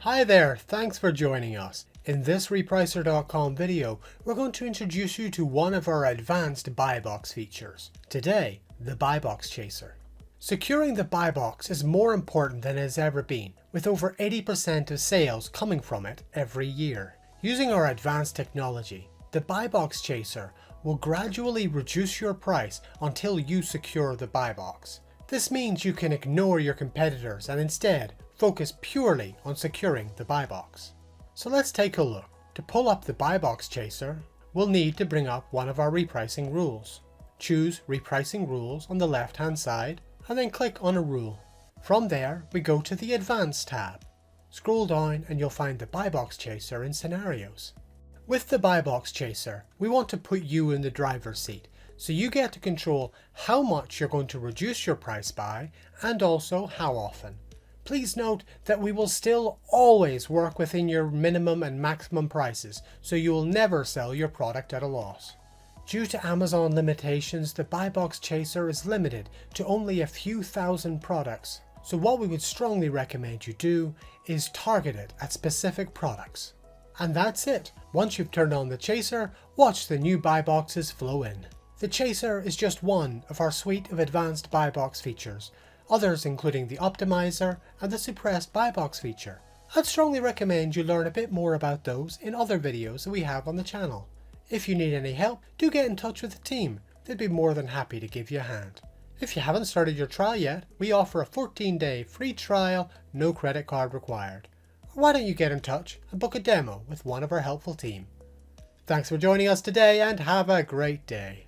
Hi there, thanks for joining us. In this Repricer.com video, we're going to introduce you to one of our advanced buy box features. Today, the buy box chaser. Securing the buy box is more important than it has ever been, with over 80% of sales coming from it every year. Using our advanced technology, the buy box chaser will gradually reduce your price until you secure the buy box. This means you can ignore your competitors and instead focus purely on securing the buy box. So let's take a look. To pull up the buy box chaser, we'll need to bring up one of our repricing rules. Choose Repricing Rules on the left hand side and then click on a rule. From there, we go to the Advanced tab. Scroll down and you'll find the buy box chaser in Scenarios. With the buy box chaser, we want to put you in the driver's seat, so you get to control how much you're going to reduce your price by and also how often. Please note that we will still always work within your minimum and maximum prices, so you will never sell your product at a loss. Due to Amazon limitations, the buy box chaser is limited to only a few thousand products. So what we would strongly recommend you do is target it at specific products. And that's it. Once you've turned on the chaser, watch the new buy boxes flow in. The chaser is just one of our suite of advanced buy box features, others including the optimizer and the suppressed buy box feature. I'd strongly recommend you learn a bit more about those in other videos that we have on the channel. If you need any help, do get in touch with the team. They'd be more than happy to give you a hand. If you haven't started your trial yet, we offer a 14-day free trial, no credit card required. Why don't you get in touch and book a demo with one of our helpful team? Thanks for joining us today and have a great day.